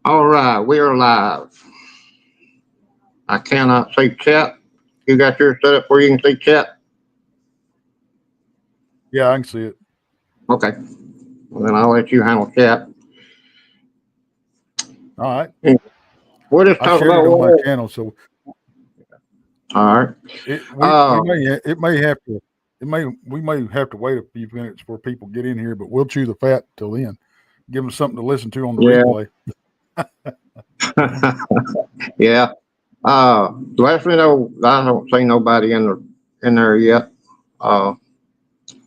All right, we are live. I cannot see chat. You got yours set up where you can see chat? Yeah, I can see it. Okay. Well, then I'll let you handle chat. All right. We'll just I talk shared about it on my what. channel, so All right. we may have to wait a few minutes for people to get in here, but we'll chew the fat till then. Give them something to listen to on the Yeah. replay. Yeah. Let me know. I don't see nobody in there yet. A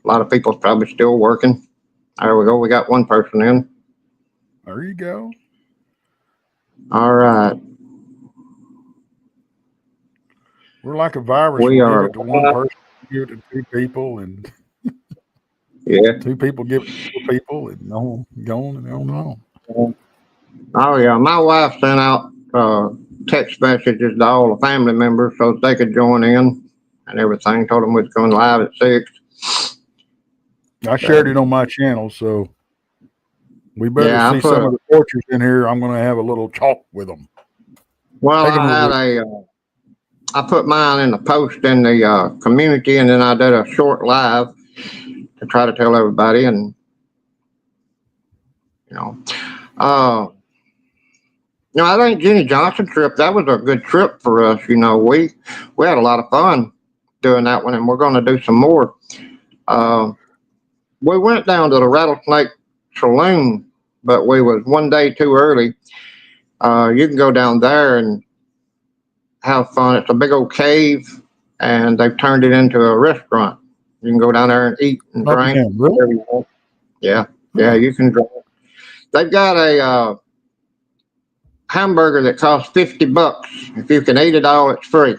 lot of people's probably still working. There we go. We got one person in. There you go. All right. We're like a virus. We We'll give are. it to one person, give it to two people, and Yeah. two people give it to four people, and on, on and on and on. Oh yeah. My wife sent out text messages to all the family members so they could join in and everything. Told them we was going live at 6. I shared it on my channel, so we better Yeah, see some of the porches in here. I'm going to have a little talk with them. well, I put mine in the post in the community, and then I did a short live to try to tell everybody, and you know, uh, I think Jenny Johnson trip, that was a good trip for us. We had a lot of fun doing that one, and we're going to do some more. Uh, we went down to the Rattlesnake Saloon, but we was one day too early. You can go down there and have fun. It's a big old cave, and they've turned it into a restaurant. You can go down there and eat and drink. Yeah, really? Yeah, you can drink. They've got a hamburger that costs $50. If you can eat it all, it's free.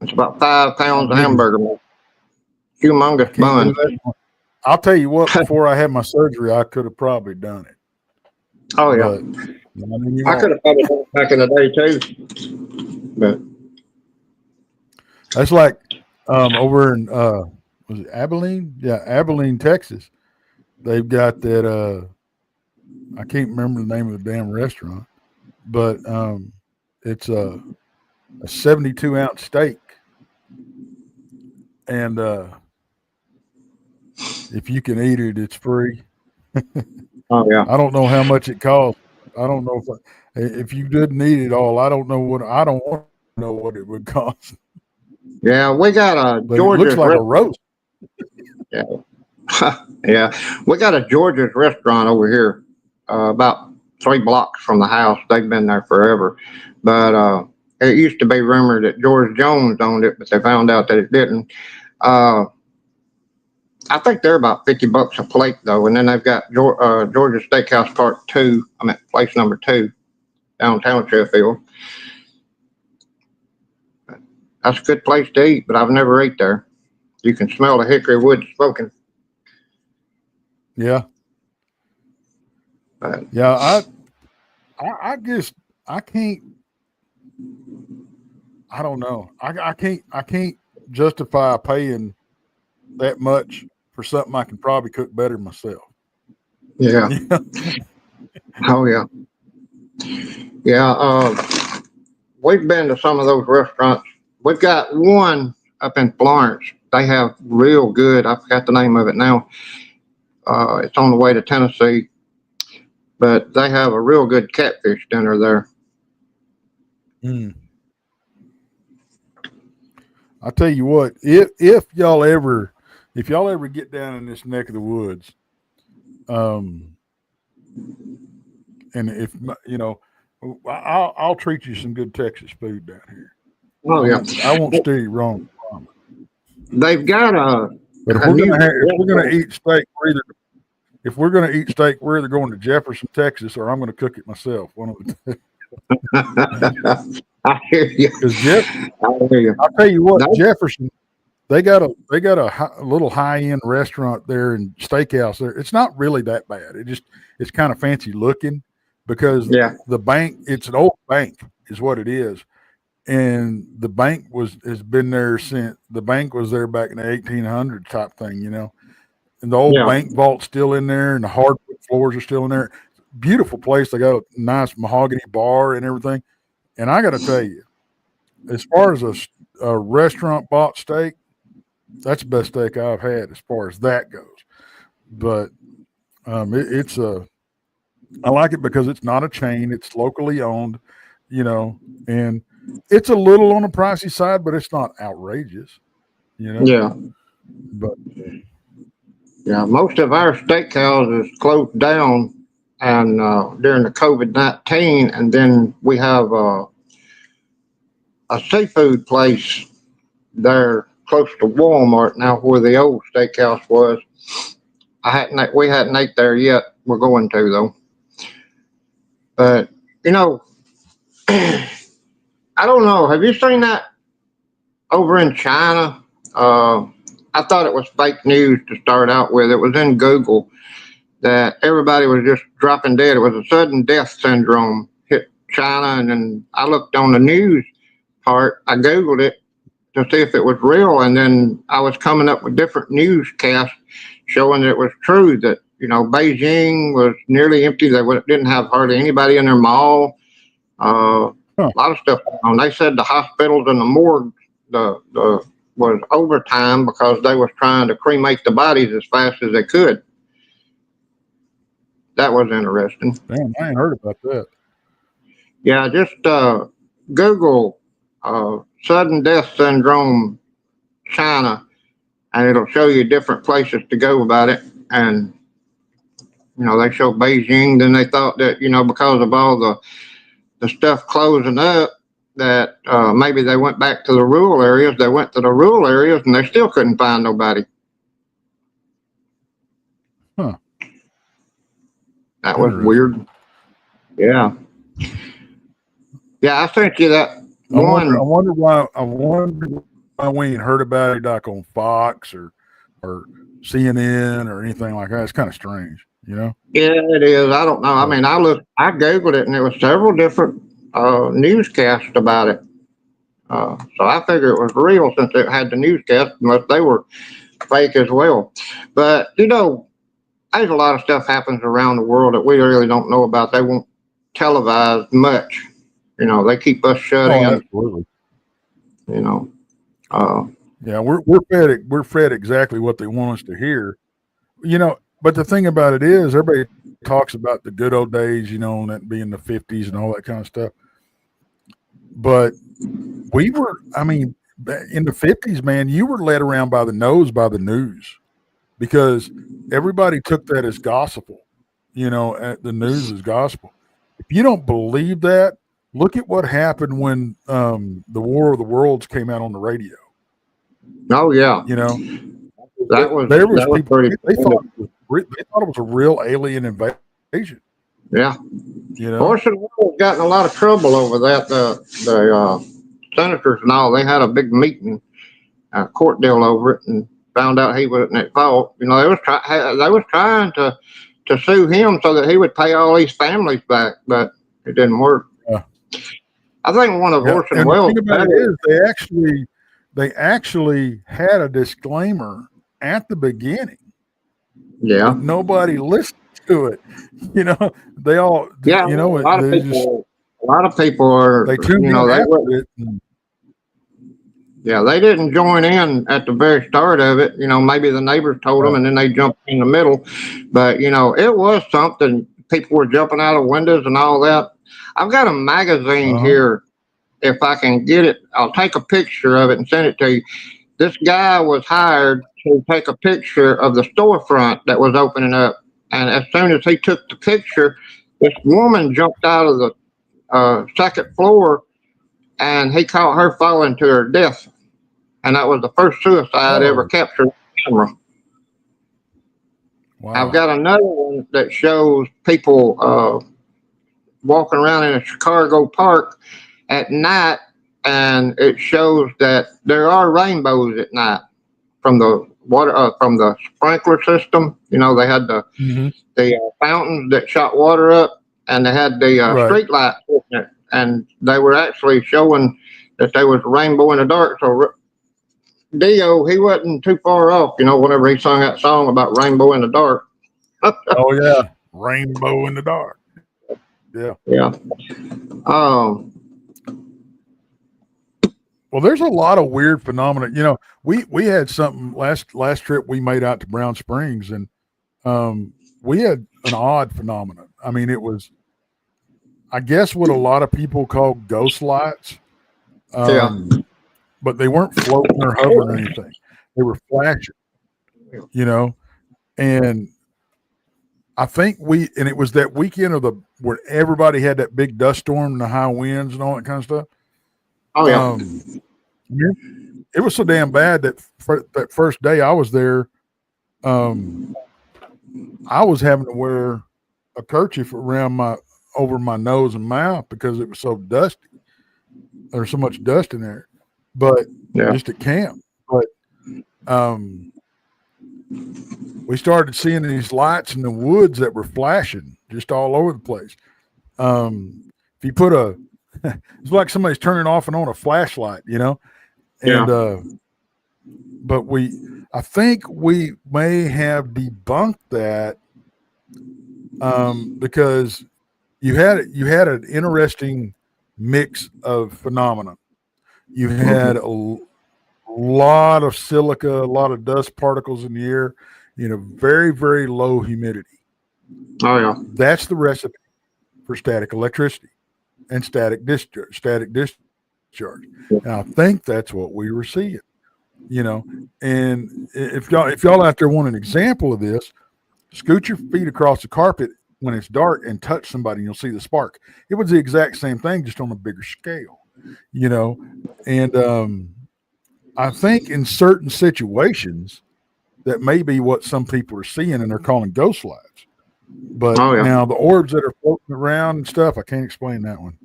It's about 5 pounds of hamburger meat. Humongous bun. I'll tell you what, before I had my surgery, I could have probably done it. Oh, yeah. I could have probably done it back in the day, too. But that's like over in, was it Abilene? Yeah, Abilene, Texas. They've got that, I can't remember the name of the damn restaurant, but it's a 72-ounce steak. And if you can eat it, it's free. Oh yeah. I don't know how much it costs. I don't know if you didn't eat it all. I don't want to know what it would cost. Yeah, we got a Georgia's. It looks like a roast. Yeah, yeah. We got a Georgia's restaurant over here, about 3 blocks from the house. They've been there forever, but it used to be rumored that George Jones owned it, but they found out that it didn't. I think they're about $50 a plate though, and then they've got Georgia Steakhouse Part 2. I'm at place number 2, downtown Sheffield. That's a good place to eat, but I've never ate there. You can smell the hickory wood smoking. Yeah. Yeah, I guess I can't. I don't know. I can't justify paying that much for something I can probably cook better myself. Yeah. Oh yeah. Yeah. We've been to some of those restaurants. We've got one up in Florence. They have real good. I forgot the name of it now. It's on the way to Tennessee, but they have a real good catfish dinner there. I'll tell you what, if y'all ever get down in this neck of the woods, and if I'll treat you some good Texas food down here. Oh yeah, I won't steer you wrong. They've got But if we're gonna eat steak, we're either going to Jefferson, Texas, or I'm going to cook it myself. One of the two. I hear you. I'll tell you what, Jefferson, they got a little high end restaurant there and steakhouse there. It's not really that bad. It's kind of fancy looking because the bank, it's an old bank, is what it is. And the bank has been there since the bank was there back in the 1800s type thing, And the old bank vault's still in there, and the hardwood floors are still in there. beautiful place. They got a nice mahogany bar and everything. And I got to tell you, as far as a restaurant bought steak, that's the best steak I've had as far as that goes. But it's I like it because it's not a chain. It's locally owned, and it's a little on the pricey side, but it's not outrageous, Yeah. But yeah, most of our steakhouses closed down and during the COVID-19, and then we have a seafood place there close to Walmart now, where the old steakhouse was. We hadn't ate there yet. We're going to though. But I don't know. Have you seen that over in China? I thought it was fake news to start out with. It was in Google that everybody was just dropping dead. It was a sudden death syndrome hit China, and then I looked on the news part. I Googled it to see if it was real, and then I was coming up with different newscasts showing that it was true that Beijing was nearly empty. They didn't have hardly anybody in their mall. A lot of stuff going on. They said the hospitals and the morgue was overtime because they was trying to cremate the bodies as fast as they could. That was interesting. Damn, I ain't heard about that. Yeah, just Google sudden death syndrome China, and it'll show you different places to go about it. And they show Beijing. Then they thought that because of all the stuff closing up, that maybe they went back to the rural areas. They went to the rural areas, and they still couldn't find nobody. Huh. That was weird. Yeah. Yeah, I sent you that one. I wonder why we ain't heard about it like on Fox or CNN or anything like that. It's kind of strange, Yeah, it is. I don't know. I mean, I Googled it, and there was several different newscasts about it. So I figured it was real since it had the newscast, unless they were fake as well. But there's a lot of stuff happens around the world that we really don't know about. They won't televise much. They keep us shut in. Absolutely. Yeah, we're fed exactly what they want us to hear. But the thing about it is, everybody talks about the good old days, and that being the 50s and all that kind of stuff. But in the 50s, man, you were led around by the nose by the news, because everybody took that as gospel. The news is gospel. If you don't believe that, look at what happened when the War of the Worlds came out on the radio. Oh yeah, there was people. They thought it was a real alien invasion. Yeah, Orson Welles got in a lot of trouble over that. The senators and all, they had a big meeting, court deal over it, and found out he wasn't at fault. They was trying to sue him so that he would pay all these families back, but it didn't work. Yeah. I think one of Orson Welles. The thing about it is, they actually had a disclaimer at the beginning. Yeah. But nobody listened to it. They all. Yeah. A lot of people are. They tuned in after it. Yeah, they didn't join in at the very start of it. Maybe the neighbors told them, and then they jumped in the middle. But it was something. People were jumping out of windows and all that. I've got a magazine here. If I can get it, I'll take a picture of it and send it to you. This guy was hired to take a picture of the storefront that was opening up. And as soon as he took the picture, this woman jumped out of the second floor, and he caught her falling to her death. And that was the first suicide ever captured on camera. Wow. I've got another one that shows people walking around in a Chicago park at night, and it shows that there are rainbows at night from the water, from the sprinkler system. They had the fountains that shot water up, and they had the street lights in it, and they were actually showing that there was a rainbow in the dark. So Dio, he wasn't too far off, whenever he sung that song about rainbow in the dark. Oh yeah, rainbow in the dark. Yeah. Yeah. Well, there's a lot of weird phenomena. You know, we had something last trip we made out to Brown Springs, and we had an odd phenomenon. I mean, it was, I guess, what a lot of people call ghost lights. But they weren't floating or hovering or anything. They were flashing, you know, and I think and it was that weekend where everybody had that big dust storm and the high winds and all that kind of stuff. Oh yeah. It was so damn bad that that first day I was there, I was having to wear a kerchief over my nose and mouth because it was so dusty. There's so much dust in there, but just at camp. But we started seeing these lights in the woods that were flashing just all over the place. If you put it's like somebody's turning off and on a flashlight, you know? And, but I think we may have debunked that, because you had an interesting mix of phenomena. You had a lot of silica, a lot of dust particles in the air, very, very low humidity. Oh yeah. That's the recipe for static electricity and static discharge. And I think that's what we were seeing, and if y'all out there want an example of this, scoot your feet across the carpet when it's dark and touch somebody and you'll see the spark. It was the exact same thing, just on a bigger scale, and I think in certain situations that may be what some people are seeing and they're calling ghost lights. But now the orbs that are floating around and stuff, I can't explain that one.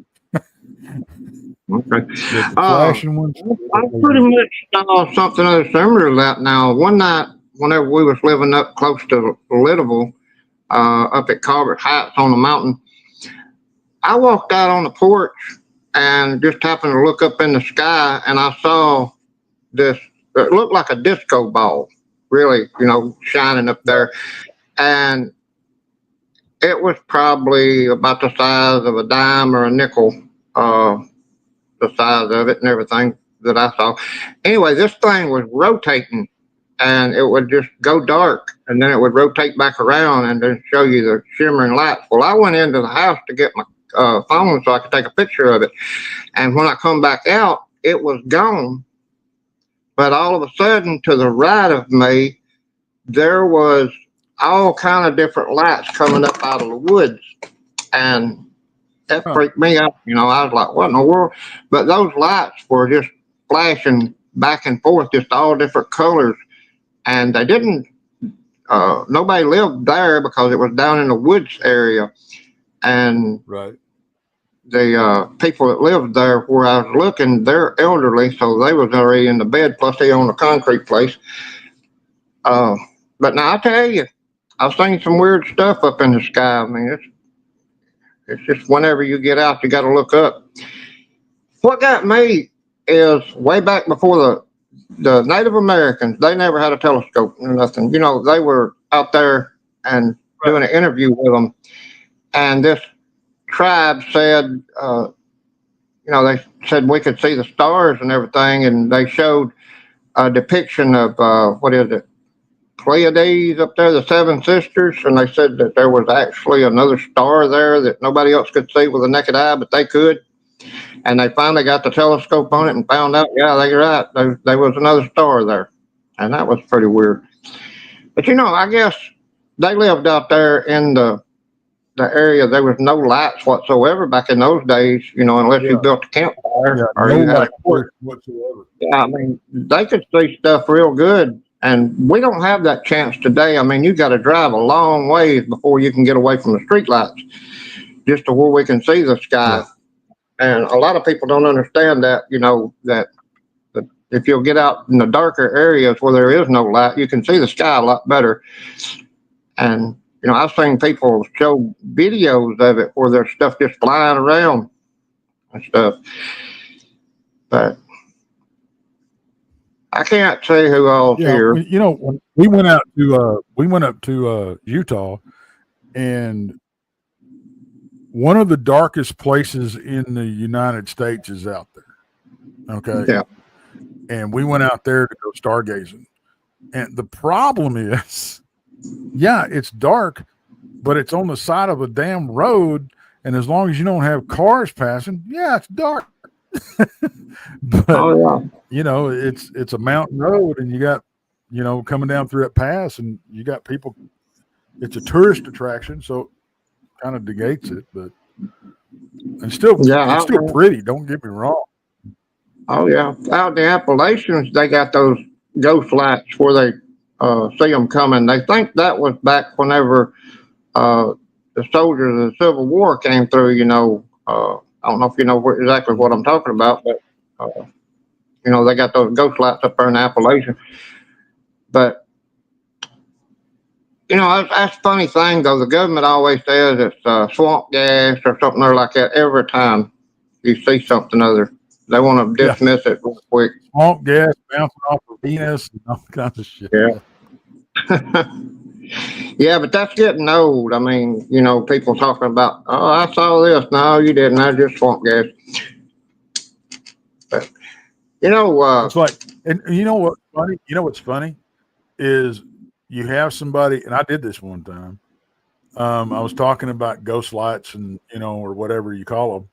Okay. The flashing ones. I pretty much saw something similar to that. Now, one night, whenever we was living up close to Littleville, up at Calvert Heights on the mountain, I walked out on the porch and just happened to look up in the sky, and I saw this. It looked like a disco ball, really, shining up there, and it was probably about the size of a dime or a nickel. The size of it and everything that I saw. Anyway, this thing was rotating, and it would just go dark, and then it would rotate back around and then show you the shimmering lights. Well, I went into the house to get my phone so I could take a picture of it, and when I come back out, it was gone. But all of a sudden, to the right of me, there was all kind of different lights coming up out of the woods, and that freaked me out. I was like, what in the world? But those lights were just flashing back and forth, just all different colors. And they didn't, nobody lived there because it was down in the woods area. And the people that lived there where I was looking, they're elderly, so they was already in the bed, plus they own a concrete place. But now I tell you, I've seen some weird stuff up in the sky. I mean, it's just whenever you get out, you got to look up. What got me is way back before the Native Americans, they never had a telescope or nothing. They were out there and doing an interview with them. And this tribe said, they said we could see the stars and everything. And they showed a depiction of, Pleiades up there, the Seven Sisters, and they said that there was actually another star there that nobody else could see with the naked eye, but they could. And they finally got the telescope on it and found out, they're right, there was another star there, and that was pretty weird. But I guess they lived out there in the area. There was no lights whatsoever back in those days, unless you built a campfire or you had a porch whatsoever. Yeah, I mean, they could see stuff real good. And we don't have that chance today. I mean, you got to drive a long ways before you can get away from the street lights, just to where we can see the sky. Yeah. And a lot of people don't understand that, that if you'll get out in the darker areas where there is no light, you can see the sky a lot better. And, I've seen people show videos of it where there's stuff just flying around and stuff. But I can't say who all's here. When we went up to Utah, and one of the darkest places in the United States is out there. Okay. Yeah. And we went out there to go stargazing. And the problem is, yeah, it's dark, but it's on the side of a damn road. And as long as you don't have cars passing, yeah, it's dark. But it's a mountain road, and you got, coming down through that pass, and you got people. It's a tourist attraction, so it kind of negates it, but it's still pretty. Don't get me wrong. Oh yeah, out in the Appalachians, they got those ghost lights where they see them coming. They think that was back whenever the soldiers of the Civil War came through. I don't know if you know exactly what I'm talking about, but they got those ghost lights up there in the Appalachians. But that's a funny thing though. The government always says it's swamp gas or something there like that every time you see something other. They want to dismiss it real quick. Swamp gas bouncing off of Venus and all kinds of shit. Yeah. Yeah, but that's getting old. I mean, people talking about, oh, I saw this. No, you didn't. That's just swamp gas. But, it's like, and you know what's funny? You know what's funny is you have somebody, and I did this one time. I was talking about ghost lights and, or whatever you call them.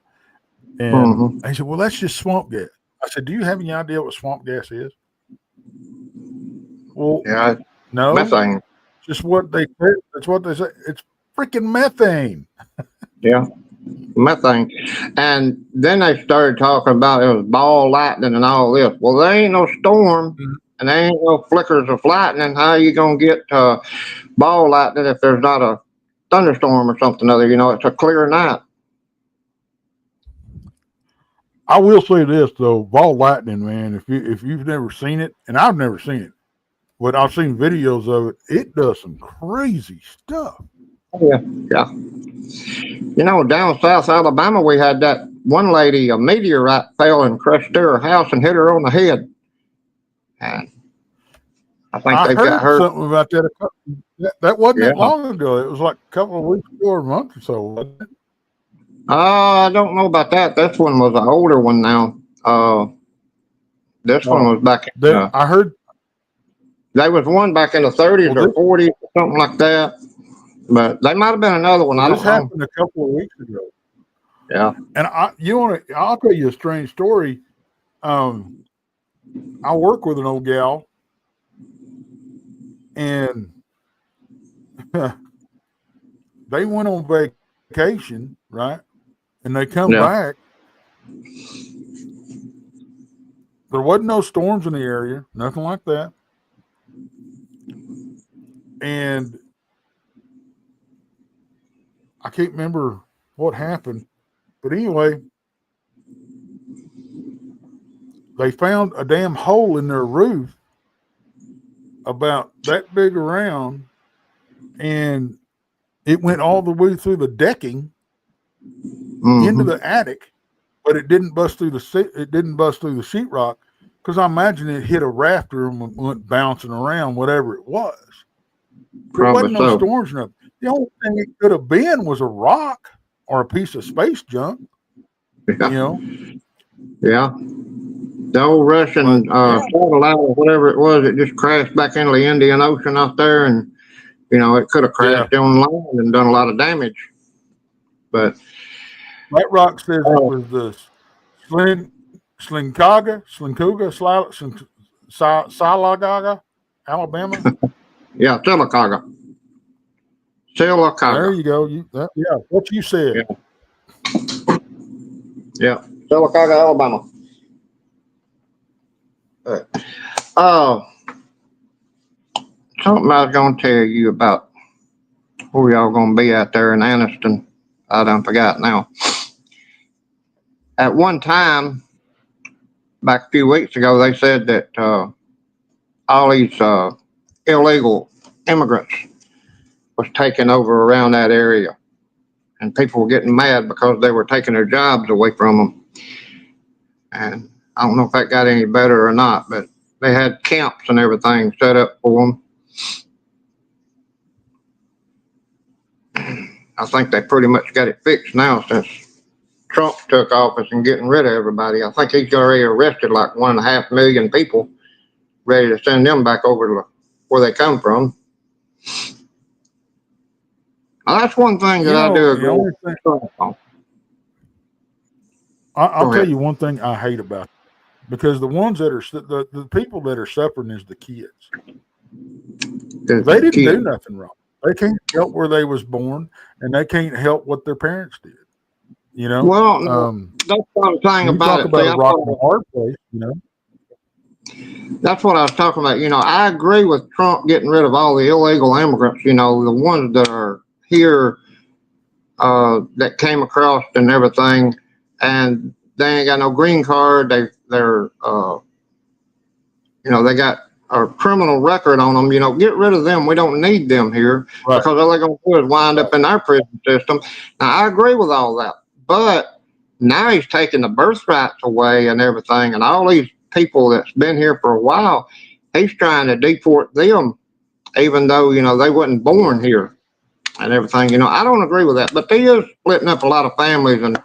And he said, well, that's just swamp gas. I said, do you have any idea what swamp gas is? Well, yeah, no. Methane. Just what they said. That's what they say. It's freaking methane. Yeah, methane. And then they started talking about it was ball lightning and all this. Well, there ain't no storm and there ain't no flickers of lightning. How are you going to get ball lightning if there's not a thunderstorm or something other? It's a clear night. I will say this though, ball lightning, man. If you've never seen it, and I've never seen it, but I've seen videos of it. It does some crazy stuff. Yeah. Down South Alabama, we had that one lady. A meteorite fell and crushed her house and hit her on the head. And I think they got her. Something about that. That wasn't that long ago. It was like a couple of weeks ago or a month or so, wasn't it? I don't know about that. This one was an older one now. This one was back in, I heard there was one back in the 30s or 40s or something like that. But there might have been another one. This happened a couple of weeks ago. Yeah. And I'll tell you a strange story. I work with an old gal, and they went on vacation, right? And they come back. There wasn't no storms in the area, nothing like that. And I can't remember what happened, but anyway, they found a damn hole in their roof about that big around, and it went all the way through the decking into the attic, but it didn't bust through the sheetrock, because I imagine it hit a rafter and went bouncing around, whatever it was. There wasn't no storms or nothing. The only thing it could have been was a rock or a piece of space junk. Yeah. Yeah. The old Russian satellite or whatever it was, it just crashed back into the Indian Ocean out there, and it could have crashed on land and done a lot of damage. But that rock says it was the Slinkuga, Salagaga, Alabama. Yeah, Silicaga. There you go. What you said. Yeah, Silicaga, Alabama. Something I was going to tell you about where y'all going to be out there in Anniston. I done forgot now. At one time, back a few weeks ago, they said that all these illegal immigrants was taking over around that area, and people were getting mad because they were taking their jobs away from them. And I don't know if that got any better or not, but they had camps and everything set up for them. I think they pretty much got it fixed now since Trump took office and getting rid of everybody. I think he's already arrested like 1.5 million people, ready to send them back over to where they come from. Now, that's one thing that I do agree with. I'll tell you one thing I hate about it, because the ones that are the people that are suffering is the kids. They didn't do nothing wrong. They can't help where they was born, and they can't help what their parents did. You know. Well, that's what I'm saying about it. Talk about a rock and a hard place. You know. That's what I was talking about. You know, I agree with Trump getting rid of all the illegal immigrants. You know, the ones that are here that came across and everything, and they ain't got no green card. They're you know, they got a criminal record on them. You know, get rid of them. We don't need them here, because all they're going to do is wind up in our prison system. Now, I agree with all that, but now he's taking the birthrights away and everything, and all these people that's been here for a while, he's trying to deport them, even though, you know, they wasn't born here and everything. You know, I don't agree with that, but they is splitting up a lot of families and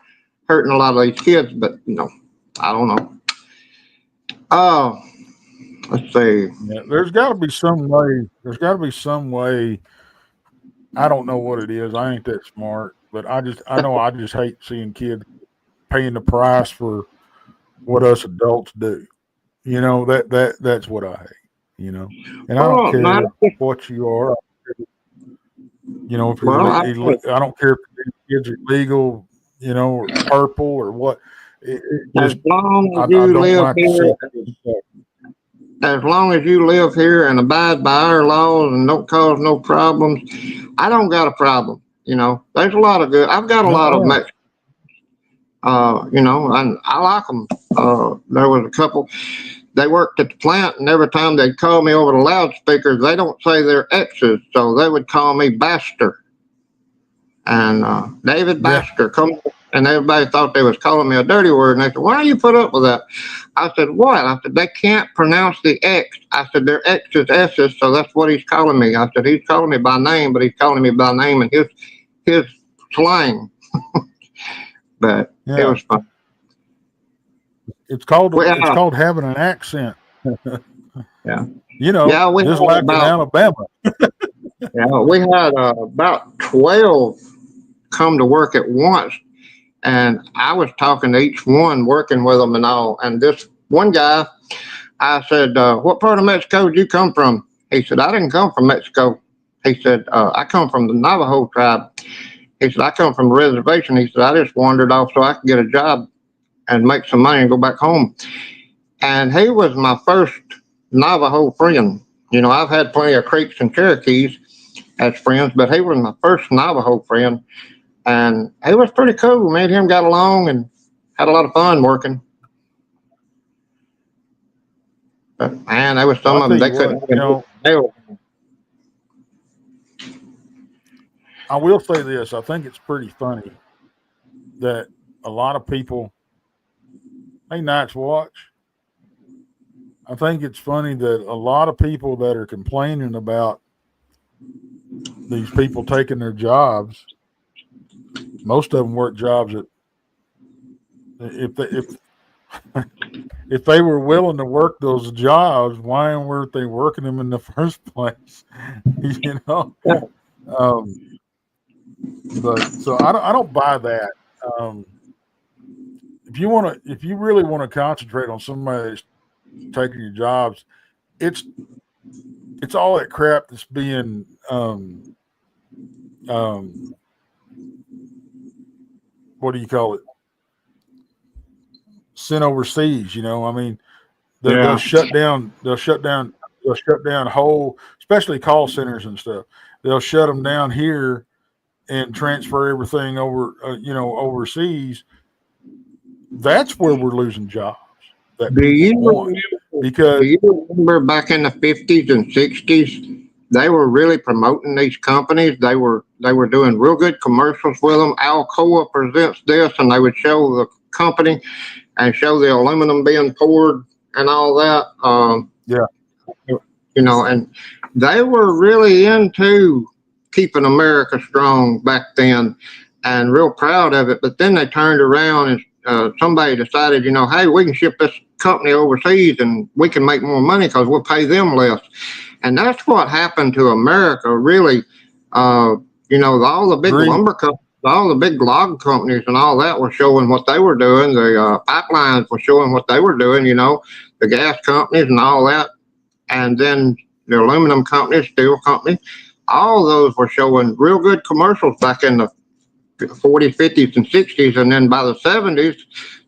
hurting a lot of these kids. But, you know, I don't know. Let's see. Yeah, there's got to be some way. There's got to be some way. I don't know what it is. I ain't that smart, but I just hate seeing kids paying the price for what us adults do. You know, that's what I hate. You know, and I don't care what you are. You know, if you're I don't care if the kids are legal, you know, or purple or what. As long as you live here. As long as you live here and abide by our laws and don't cause no problems, I don't got a problem. You know, there's a lot of good. I've got a lot of Mexicans. You know, and I like them. There was a couple. They worked at the plant, and every time they'd call me over the loudspeakers, they don't say they're exes, so they would call me Baster. And David Baster, come. And everybody thought they was calling me a dirty word. And they said, why do you put up with that? I said, what? I said, they can't pronounce the X. I said, their X is S's, so that's what he's calling me. I said, he's calling me by name, but he's calling me by name in his slang. But it was fun. It's called having an accent. Yeah. You know, just like in Alabama. Yeah, we had about 12 come to work at once. And I was talking to each one, working with them and all. And this one guy, I said, what part of Mexico did you come from? He said, I didn't come from Mexico. He said, I come from the Navajo tribe. He said, I come from the reservation. He said, I just wandered off so I could get a job and make some money and go back home. And he was my first Navajo friend. You know, I've had plenty of Creeks and Cherokees as friends, but he was my first Navajo friend. And he was pretty cool. Me and him got along and had a lot of fun working. But man, there was some of them they couldn't. I will say this: I think it's pretty funny that a lot of people. Hey, Night's Watch. I think it's funny that a lot of people that are complaining about these people taking their jobs. Most of them work jobs that if they were willing to work those jobs, why weren't they working them in the first place? You know, but so I don't buy that. If you really want to concentrate on somebody that's taking your jobs, it's all that crap that's being what do you call it? Sent overseas, you know. I mean, they'll shut down whole, especially call centers and stuff. They'll shut them down here and transfer everything over, overseas. That's where we're losing jobs. Do you remember back in the 50s and 60s? They were really promoting these companies. They were doing real good commercials with them. Alcoa presents this, and they would show the company and show the aluminum being poured and all that. You know, and they were really into keeping America strong back then, and real proud of it. But then they turned around and somebody decided, hey, we can ship this company overseas and we can make more money because we'll pay them less. And that's what happened to America, really. All the big lumber companies, all the big log companies and all that were showing what they were doing. The pipelines were showing what they were doing, the gas companies and all that. And then the aluminum companies, steel companies, all those were showing real good commercials back in the 40s, 50s, and 60s. And then by the 70s,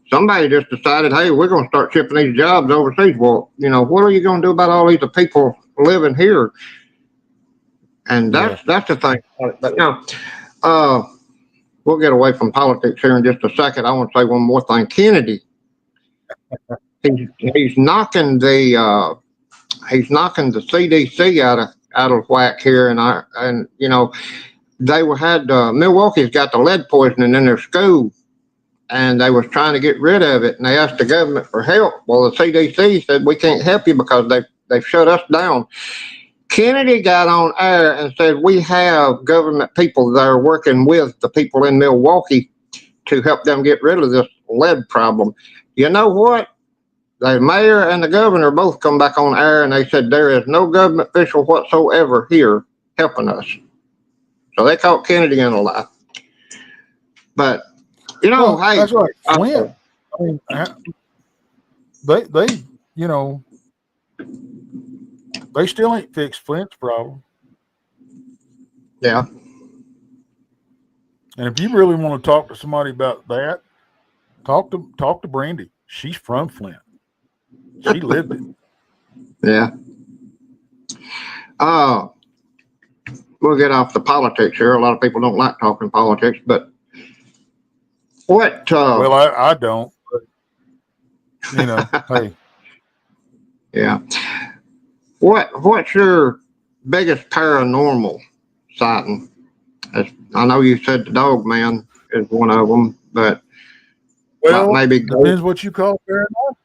somebody just decided, hey, we're going to start shipping these jobs overseas. Well, what are you going to do about all these people living here? And that's the thing. But we'll get away from politics here in just a second. I want to say one more thing. Kennedy, he's knocking the CDC out of whack here, and they had Milwaukee's got the lead poisoning in their school, and they was trying to get rid of it, and they asked the government for help. Well, the CDC said we can't help you because they've shut us down. Kennedy got on air and said we have government people that are working with the people in Milwaukee to help them get rid of this lead problem. You know what? The mayor and the governor both come back on air and they said there is no government official whatsoever here helping us. So they caught Kennedy in a lie. But hey, that's right. Flint. I mean, they they still ain't fixed Flint's problem. Yeah. And if you really want to talk to somebody about that, talk to Brandy. She's from Flint. She lived it. Yeah. We'll get off the politics here. A lot of people don't like talking politics, but what? Well, I don't. But, hey. Yeah. What's your biggest paranormal sighting? I know you said the dog man is one of them, but maybe depends what you call paranormal.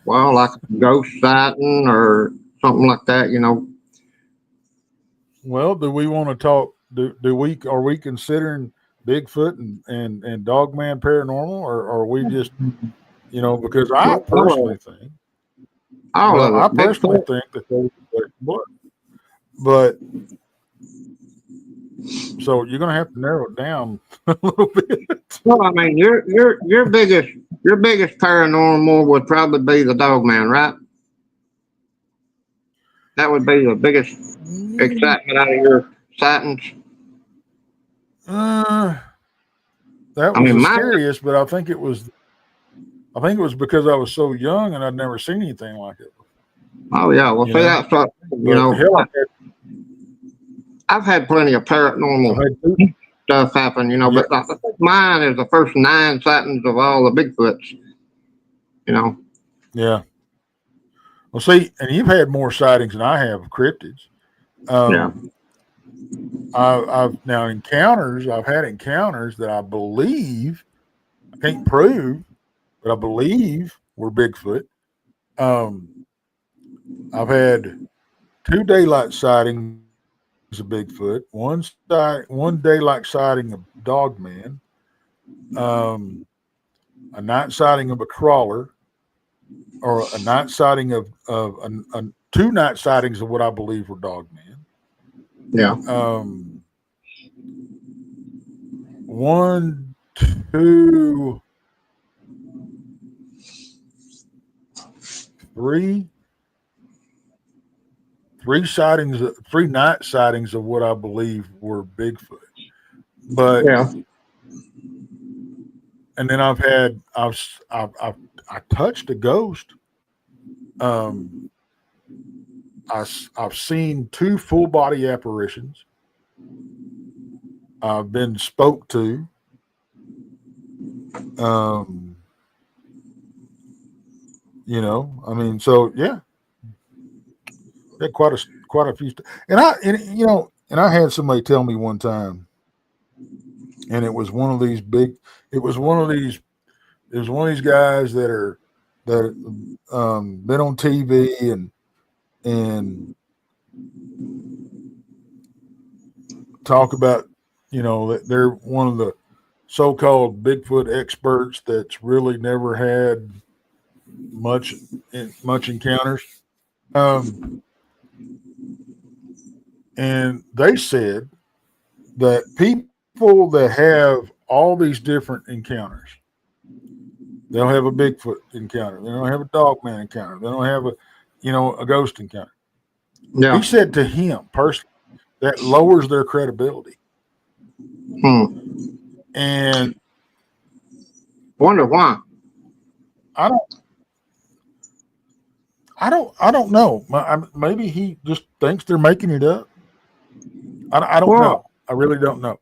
Well, like a ghost sighting or something like that, Well, do we want to talk? Are we considering Bigfoot and Dogman paranormal, or are we just because I personally think that those are but so you're going to have to narrow it down a little bit. Well, I mean, your biggest paranormal would probably be the Dogman, right? That would be the biggest excitement out of your sightings. That was the scariest, but I think it was because I was so young and I'd never seen anything like it. Oh yeah, well, see, that's what I've had plenty of paranormal stuff happen, but I think mine is the first 9 sightings of all the Bigfoots. Yeah. Well, see, and you've had more sightings than I have of cryptids. I've had encounters that I believe, I can't prove, but I believe were Bigfoot. I've had 2 daylight sightings of Bigfoot, one daylight sighting of Dogman, a night sighting of a crawler, or a night sighting of 2 night sightings of what I believe were Dogman. Yeah. 1, 2, 3 sightings, 3 night sightings of what I believe were Bigfoot. But and then I touched a ghost. I've seen 2 full body apparitions. I've been spoke to. I mean, so yeah, quite a few. And I had somebody tell me one time, and it was one of these guys that been on TV and talk about, that they're one of the so-called Bigfoot experts that's really never had much encounters. And they said that people that have all these different encounters, they'll have a Bigfoot encounter, they don't have a dogman encounter, they don't have a ghost encounter. Yeah. He said to him personally that lowers their credibility. And wonder why. I don't know. Maybe he just thinks they're making it up. I don't know. I really don't know.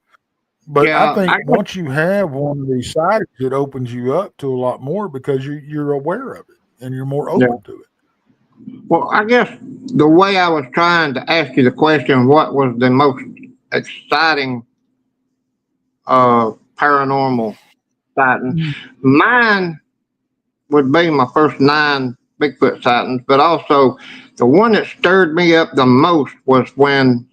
But yeah, I think once you have one of these sightings, it opens you up to a lot more because you're aware of it and you're more open to it. Well, I guess the way I was trying to ask you the question, what was the most exciting paranormal sighting? Mine would be my first 9 Bigfoot sightings, but also the one that stirred me up the most was when,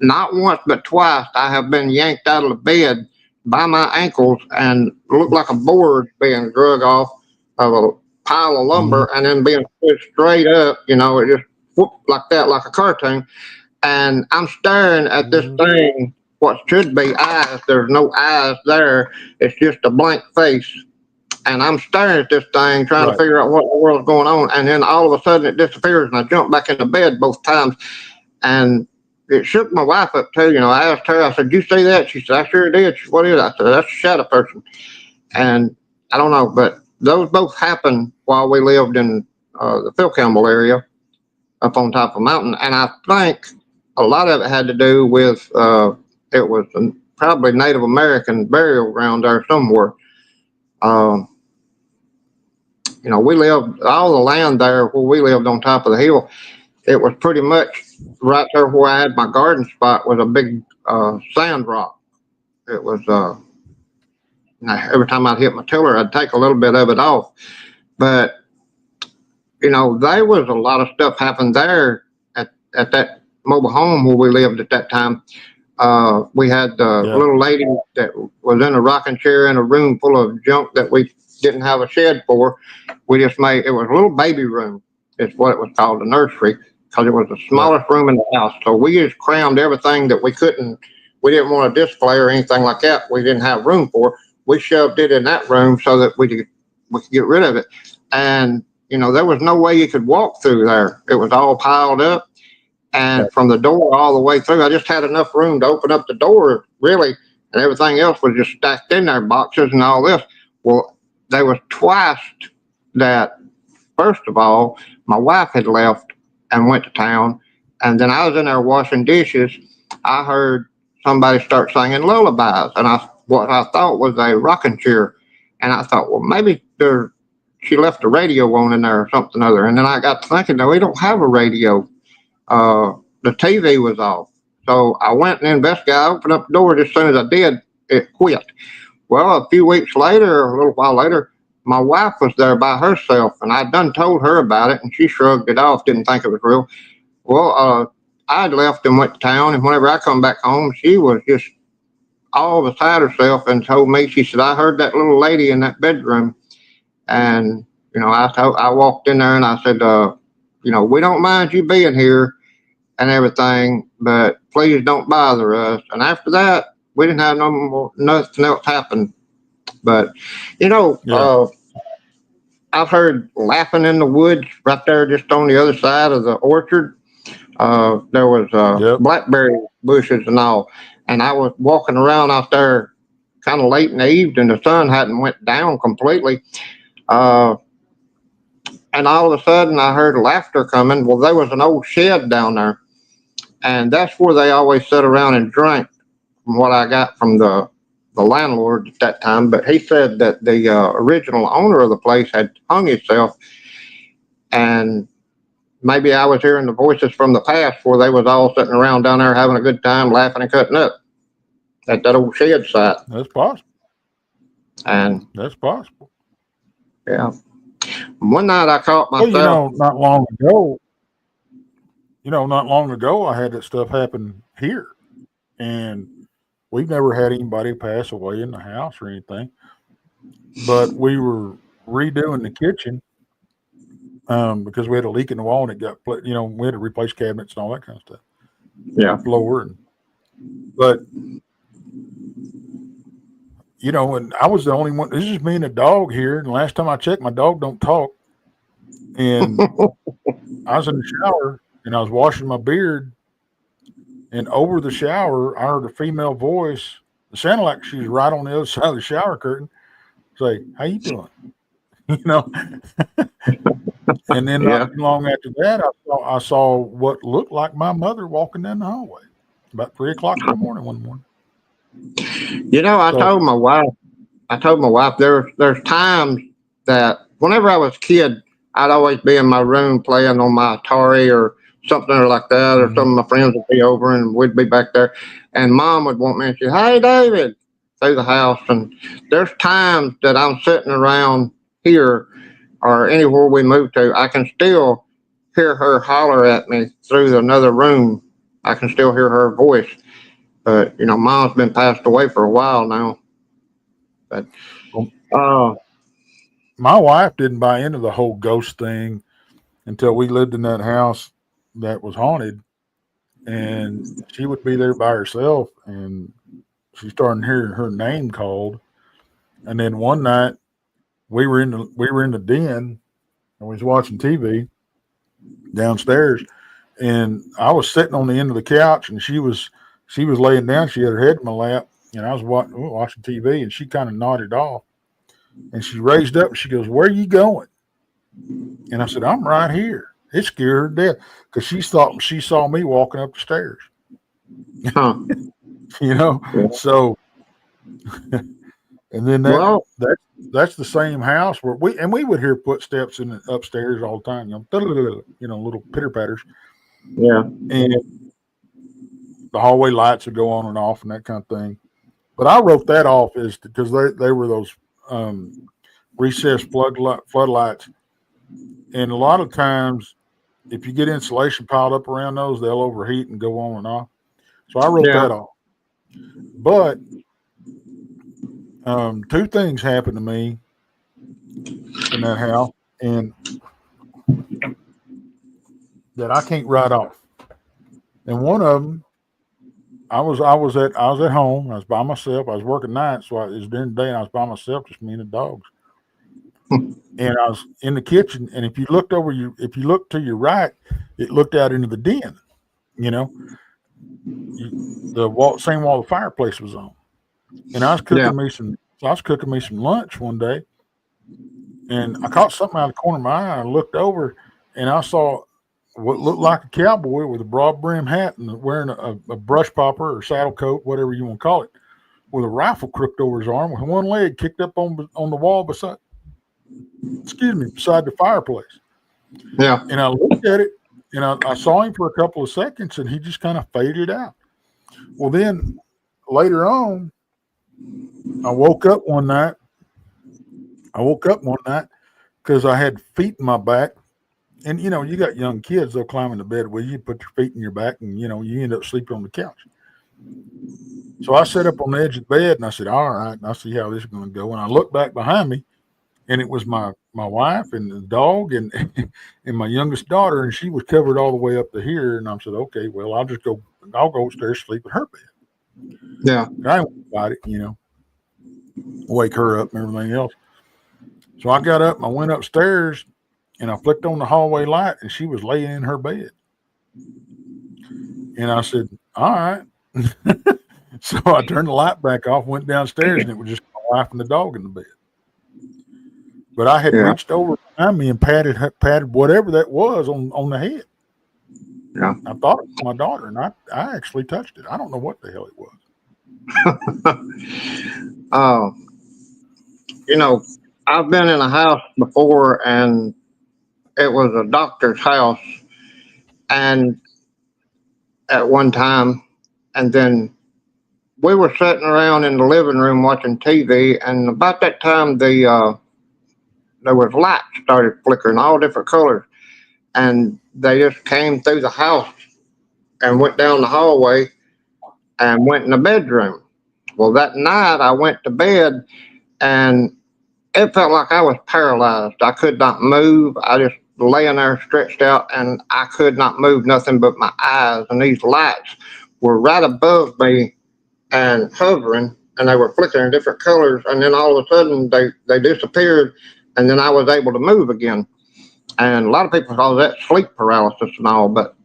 not once but twice, I have been yanked out of the bed by my ankles and looked like a board being drug off of a pile of lumber and then being pushed straight up, it just whooped like that, like a cartoon. And I'm staring at this thing, what should be eyes. There's no eyes there. It's just a blank face. And I'm staring at this thing, trying to figure out what in the world's going on. And then all of a sudden it disappears, and I jump back into bed both times. And it shook my wife up too. I asked her, I said, "Did you see that?" She said, "I sure did." She said, "What is it?" I said, "That's a shadow person." And I don't know, but those both happened while we lived in the Phil Campbell area up on top of a mountain. And I think a lot of it had to do with it was probably Native American burial ground there somewhere. We lived, all the land there where we lived on top of the hill, it was pretty much right there where I had my garden spot was a big sand rock. It was, every time I'd hit my tiller, I'd take a little bit of it off. But, there was a lot of stuff happened there at that mobile home where we lived at that time. We had a little lady that was in a rocking chair in a room full of junk that we didn't have a shed for. We just made, it was a little baby room. It's what it was called, a nursery, because it was the smallest room in the house. So we just crammed everything that we didn't want to display or anything like that. We didn't have room for. We shoved it in that room so that we could get rid of it. And, there was no way you could walk through there. It was all piled up. And from the door all the way through, I just had enough room to open up the door, really, and everything else was just stacked in there, boxes and all this. Well, there was twice that, first of all, my wife had left and went to town, and then I was in there washing dishes. I heard somebody start singing lullabies, and what I thought was a rocking chair, and I thought, well, maybe she left the radio on in there or something other. And then I got to thinking, no, we don't have a radio. The TV was off. So I went and investigated. I opened up the door. As soon as I did, it quit. Well, a few weeks later, a little while later, my wife was there by herself, and I'd done told her about it, and she shrugged it off, didn't think it was real. Well, I'd left and went to town, and whenever I come back home, she was just all beside herself and told me, she said, "I heard that little lady in that bedroom." And, I walked in there and I said, "We don't mind you being here and everything, but please don't bother us." And after that, we didn't have nothing else happen. But, I've heard laughing in the woods right there just on the other side of the orchard. There was blackberry bushes and all. And I was walking around out there kind of late in the evening. The sun hadn't went down completely. And all of a sudden I heard laughter coming. Well, there was an old shed down there. And that's where they always sat around and drank, from what I got from the landlord at that time. But he said that the original owner of the place had hung himself. And maybe I was hearing the voices from the past where they was all sitting around down there having a good time, laughing and cutting up at that old shed site. That's possible. And that's possible. Yeah. One night I caught myself. Well, not long ago, I had that stuff happen here. and we've never had anybody pass away in the house or anything. But we were redoing the kitchen because we had a leak in the wall and it got, we had to replace cabinets and all that kind of stuff. Yeah. Floor. But, and I was the only one. This is me and the dog here. And last time I checked, my dog don't talk. And I was in the shower and I was washing my beard. And over the shower, I heard a female voice. It sounded like she was right on the other side of the shower curtain. Say, "How you doing?" And then not too long after that, I saw what looked like my mother walking down the hallway about 3:00 in the morning one morning. I told my wife there's times that whenever I was a kid, I'd always be in my room playing on my Atari or something like that, or some of my friends would be over and we'd be back there, and Mom would want me to say, "Hey, David," through the house. And there's times that I'm sitting around here or anywhere we move to, I can still hear her holler at me through another room. I can still hear her voice. But, Mom's been passed away for a while now. But, my wife didn't buy into the whole ghost thing until we lived in that house that was haunted. And she would be there by herself, and she started hearing her name called. And then one night, we were in the den, and we was watching TV downstairs, and I was sitting on the end of the couch, and she was laying down. She had her head in my lap, and I was watching TV, and she kind of nodded off, and she raised up, and she goes, "Where are you going?" And I said, "I'm right here." It scared her to death because she thought she saw me walking up the stairs. Huh. So, and then that's the same house where we would hear footsteps in the upstairs all the time, little pitter patters. Yeah. And the hallway lights would go on and off and that kind of thing. But I wrote that off as because they were those recessed floodlights. And a lot of times, if you get insulation piled up around those, they'll overheat and go on and off. So I wrote that off. But two things happened to me in that house, and that I can't write off. And one of them, I was at home. I was by myself. I was working nights, so it was during the day, and I was by myself, just me and the dogs. And I was in the kitchen, and if you looked to your right, it looked out into the den. The same wall the fireplace was on. And I was cooking me some lunch one day, and I caught something out of the corner of my eye. I looked over, and I saw what looked like a cowboy with a broad brim hat and wearing a brush popper or saddle coat, whatever you want to call it, with a rifle crooked over his arm, with one leg kicked up on the wall beside the fireplace. Yeah. And I looked at it, and I saw him for a couple of seconds, and he just kind of faded out. Well, then later on, I woke up one night because I had feet in my back. And, you got young kids, they'll climb into bed with you, put your feet in your back, and, you end up sleeping on the couch. So I sat up on the edge of the bed, and I said, all right, and I see how this is going to go. And I looked back behind me, and it was my wife and the dog and and my youngest daughter, and she was covered all the way up to here. And I said, okay, well, I'll go upstairs, sleep in her bed. Yeah. And I ain't about it, wake her up and everything else. So I got up and I went upstairs, and I flicked on the hallway light, and she was laying in her bed. And I said, all right. So I turned the light back off, went downstairs, and it was just my wife and the dog in the bed. But I had reached over behind me and patted whatever that was on the head. Yeah. I thought it was my daughter, and I actually touched it. I don't know what the hell it was. I've been in a house before, and it was a doctor's house, and at one time, and then we were sitting around in the living room watching TV, and about that time there was lights started flickering, all different colors, and they just came through the house and went down the hallway, and went in the bedroom. Well, that night I went to bed and it felt like I was paralyzed. I could not move. I just laying there stretched out and I could not move nothing but my eyes. And these lights were right above me and hovering and they were flickering different colors. And then all of a sudden they disappeared and then I was able to move again. And a lot of people call that sleep paralysis and all, but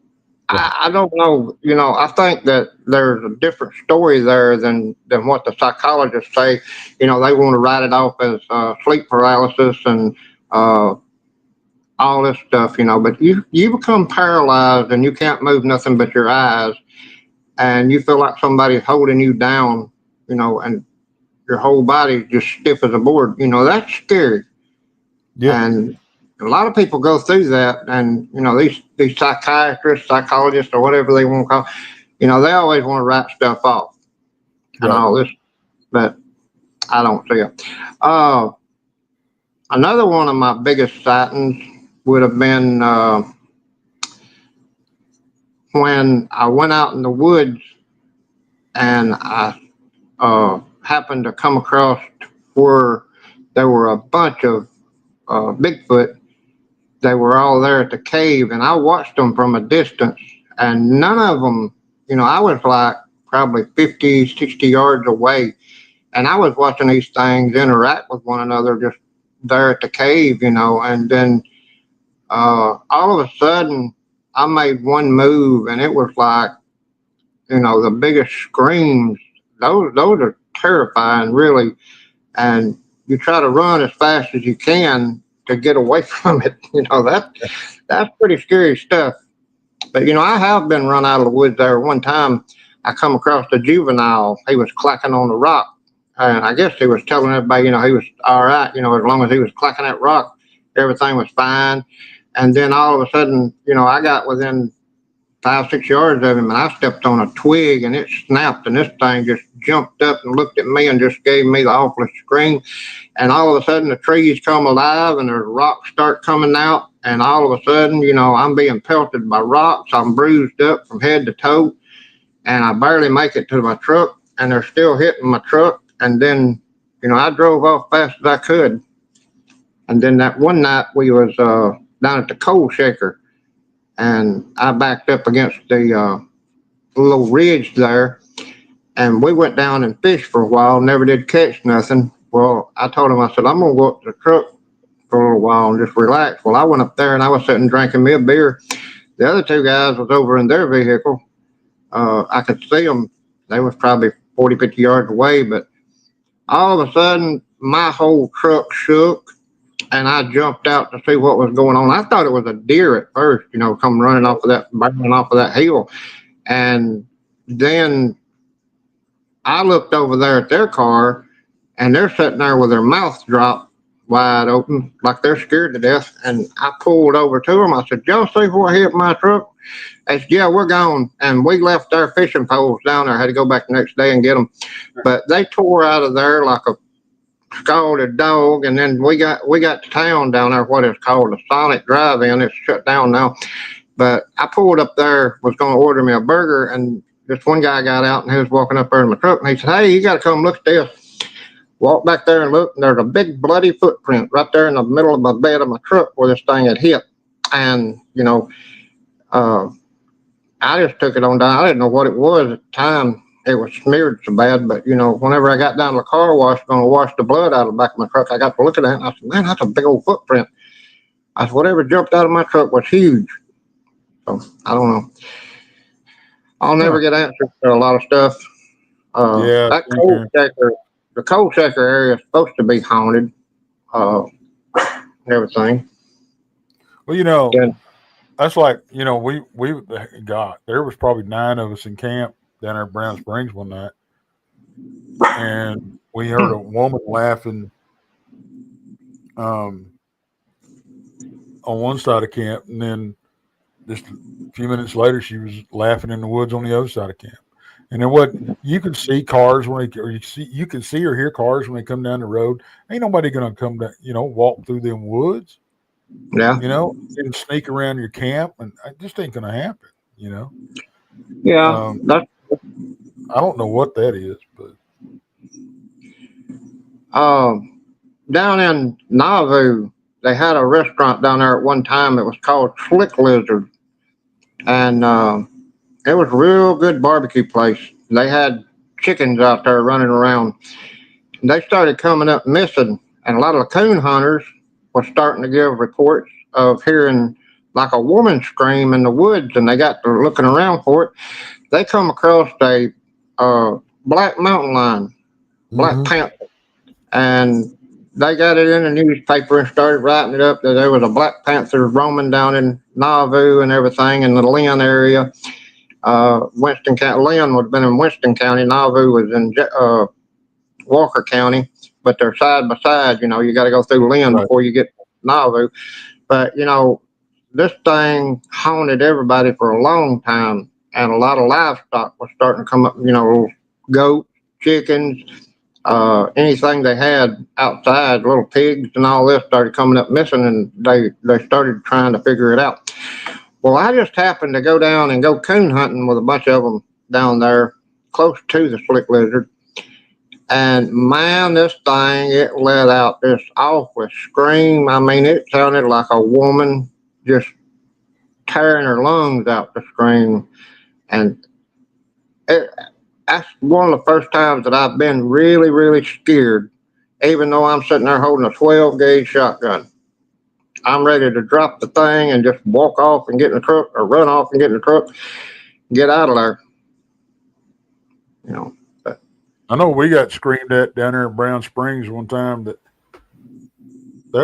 I don't know. I think that there's a different story there than what the psychologists say. They want to write it off as sleep paralysis and all this stuff. But you become paralyzed and you can't move nothing but your eyes, and you feel like somebody's holding you down. And your whole body's just stiff as a board. That's scary. Yeah. And a lot of people go through that, and these psychiatrists, psychologists, or whatever they want to call, they always want to write stuff off and all this, but I don't see it. Another one of my biggest sightings would have been when I went out in the woods and I happened to come across where there were a bunch of Bigfoot. They were all there at the cave, and I watched them from a distance, and none of them, I was like probably 50, 60 yards away, and I was watching these things interact with one another just there at the cave, and then all of a sudden I made one move, and it was like, the biggest screams. Those are terrifying, really, and you try to run as fast as you can to get away from it. That's pretty scary stuff. But I have been run out of the woods there one time. I come across a juvenile. He was clacking on the rock, and I guess he was telling everybody, he was all right. As long as he was clacking that rock, everything was fine. And then all of a sudden, I got within 5, 6 yards of him, and I stepped on a twig, and it snapped, and this thing just jumped up and looked at me and just gave me the awfulest scream. And all of a sudden, the trees come alive, and the rocks start coming out, and all of a sudden, I'm being pelted by rocks. I'm bruised up from head to toe, and I barely make it to my truck, and they're still hitting my truck. And then, I drove off fast as I could. And then that one night, we was down at the coal shaker, and I backed up against the little ridge there, and we went down and fished for a while, never did catch nothing. Well, I told him, I said, I'm going to go up to the truck for a little while and just relax. Well, I went up there and I was sitting drinking me a beer. The other two guys was over in their vehicle. I could see them. They was probably 40, 50 yards away, but all of a sudden, my whole truck shook, and I jumped out to see what was going on. I thought it was a deer at first, come running off of that hill. And then I looked over there at their car, and they're sitting there with their mouth dropped wide open, like they're scared to death. And I pulled over to them. I said, y'all see what hit my truck? They said, yeah, we're gone. And we left our fishing poles down there. I had to go back the next day and get them. But they tore out of there like a scalded dog. And then we got to town down there, what is called a Sonic Drive-In. It's shut down now. But I pulled up there, was going to order me a burger, and this one guy got out and he was walking up there in my truck, and he said, hey, you got to come look at this. Walked back there and looked, and there's a big bloody footprint right there in the middle of the bed of my truck where this thing had hit. And, I just took it on down. I didn't know what it was at the time. It was smeared so bad, but, whenever I got down to the car wash, going to wash the blood out of the back of my truck, I got to look at that, and I said, man, that's a big old footprint. I said, whatever jumped out of my truck was huge. So, I don't know. I'll never get answers to a lot of stuff. That the coal shaker area is supposed to be haunted. Everything. Well, that's like, we got, there was probably 9 of us in camp down there at Brown Springs one night. And we heard a woman laughing on one side of camp. And then just a few minutes later, she was laughing in the woods on the other side of camp. And then you can see cars you can see or hear cars when they come down the road. Ain't nobody going to come down, walk through them woods. Yeah. And sneak around your camp, and it just ain't going to happen. Yeah. I don't know what that is, but down in Nauvoo, they had a restaurant down there at one time. It was called Slick Lizard, and it was a real good barbecue place. They had chickens out there running around. And they started coming up missing, and a lot of the coon hunters were starting to give reports of hearing like a woman scream in the woods, and they got to looking around for it. They come across a black mountain lion, black panther, and they got it in the newspaper and started writing it up that there was a black panther roaming down in Nauvoo and everything in the Lynn area. Winston County. Lynn would have been in Winston County. Nauvoo was in Walker County, but they're side by side. You got to go through Lynn before you get to Nauvoo. But this thing haunted everybody for a long time, and a lot of livestock was starting to come up. Goats, chickens, anything they had outside, little pigs and all this started coming up missing, and they started trying to figure it out. Well, I just happened to go down and go coon hunting with a bunch of them down there close to the Slick Lizard. And man, this thing, it let out this awful scream. I mean, it sounded like a woman just tearing her lungs out to scream. And that's one of the first times that I've been really, really scared, even though I'm sitting there holding a 12 gauge shotgun. I'm ready to drop the thing and just walk off and get in the truck, or run off and get in the truck, get out of there. I know we got screamed at down there in Brown Springs one time. That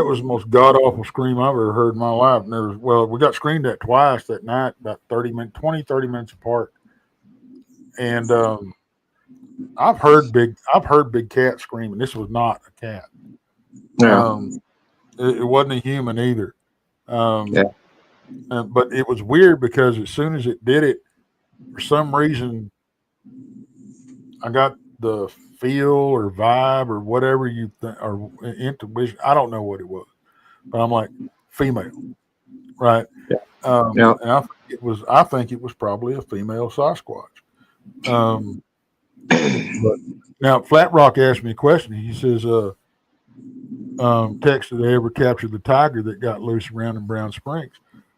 was the most god awful scream I've ever heard in my life. And we got screamed at twice that night, about 30 minutes apart. And I've heard big cats screaming. This was not a cat. Yeah. It wasn't a human either. But it was weird because as soon as it did it, for some reason, I got the feel or vibe or whatever you think, or intuition. I don't know what it was, but I'm like, female, right? Yeah. And I think it was probably a female Sasquatch. But now Flat Rock asked me a question. He says, Tex, did they ever capture the tiger that got loose around in Brown Springs?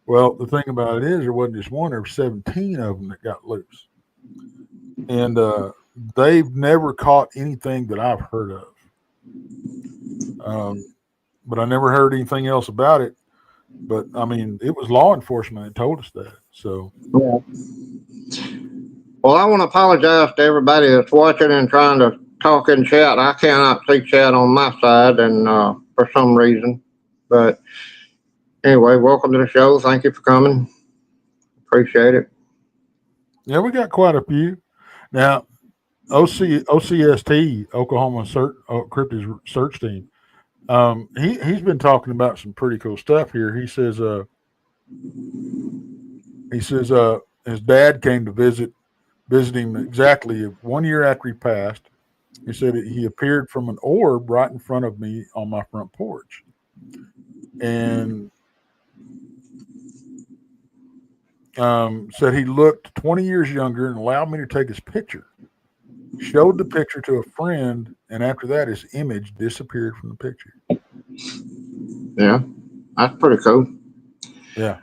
Well, the thing about it is there wasn't just one, there were 17 of them that got loose. And they've never caught anything that I've heard of. But I never heard anything else about it. But I mean, it was law enforcement that told us that. So, yeah. Well, I want to apologize to everybody that's watching and trying to talk in chat. I cannot see chat on my side, and for some reason. But anyway, welcome to the show. Thank you for coming. Appreciate it. Yeah, we got quite a few. Now, OCST, Oklahoma Cryptid Search Team, he's been talking about some pretty cool stuff here. He says his dad came to visit him exactly 1 year after he passed. He said he appeared from an orb right in front of me on my front porch. And said he looked 20 years younger and allowed me to take his picture. Showed the picture to a friend, and after that, his image disappeared from the picture. Yeah, that's pretty cool. Yeah.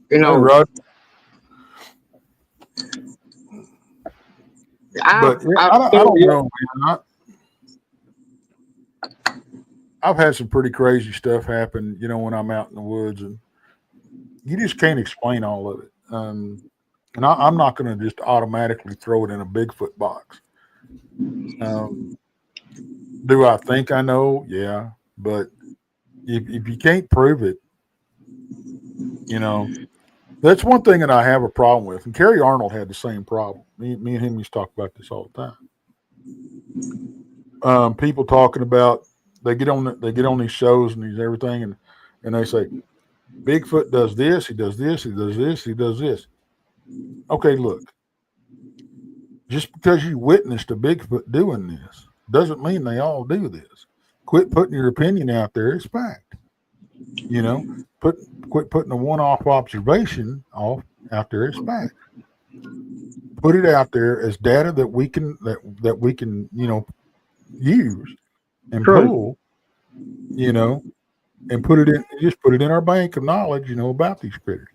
Hey, Rod. I don't know. I've had some pretty crazy stuff happen, when I'm out in the woods, and you just can't explain all of it. And I'm not going to just automatically throw it in a Bigfoot box. Do I think I know? Yeah. But if you can't prove it, that's one thing that I have a problem with. And Kerry Arnold had the same problem. Me and him used to talk about this all the time. People talking about, they get on these shows and these everything, and they say, Bigfoot does this, he does this, he does this, he does this. Okay, look. Just because you witnessed a Bigfoot doing this doesn't mean they all do this. Quit putting your opinion out there as fact. Quit putting a one-off observation off out there. It's fine. Put it out there as data that we can use and pull, and put it in our bank of knowledge, about these critters.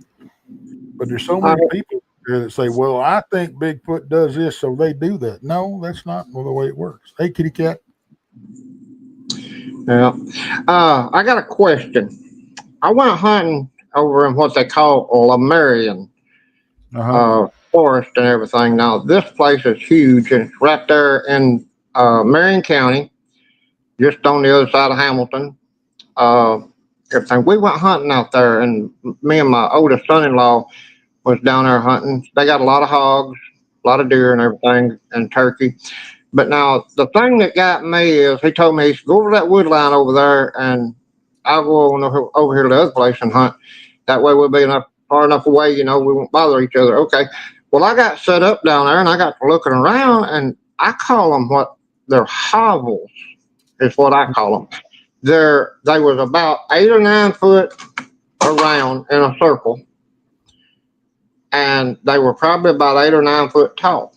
But there's so many people there that say, well, I think Bigfoot does this, so they do that. No, that's not the way it works. Hey, kitty cat. Yeah. I got a question. I went hunting over in what they call Lamarion Forest and everything. Now, this place is huge, and it's right there in Marion County, just on the other side of Hamilton. Everything. We went hunting out there, and me and my oldest son-in-law was down there hunting. They got a lot of hogs, a lot of deer and everything, and turkey. But now, the thing that got me is he told me, go over that wood line over there, and I'll go over here to the other place and hunt. That way we'll be far enough away, we won't bother each other. Okay. Well, I got set up down there, and I got to looking around, and I call them they're hovels, is what I call them. They was about 8 or 9 foot around in a circle, and they were probably about 8 or 9 foot tall.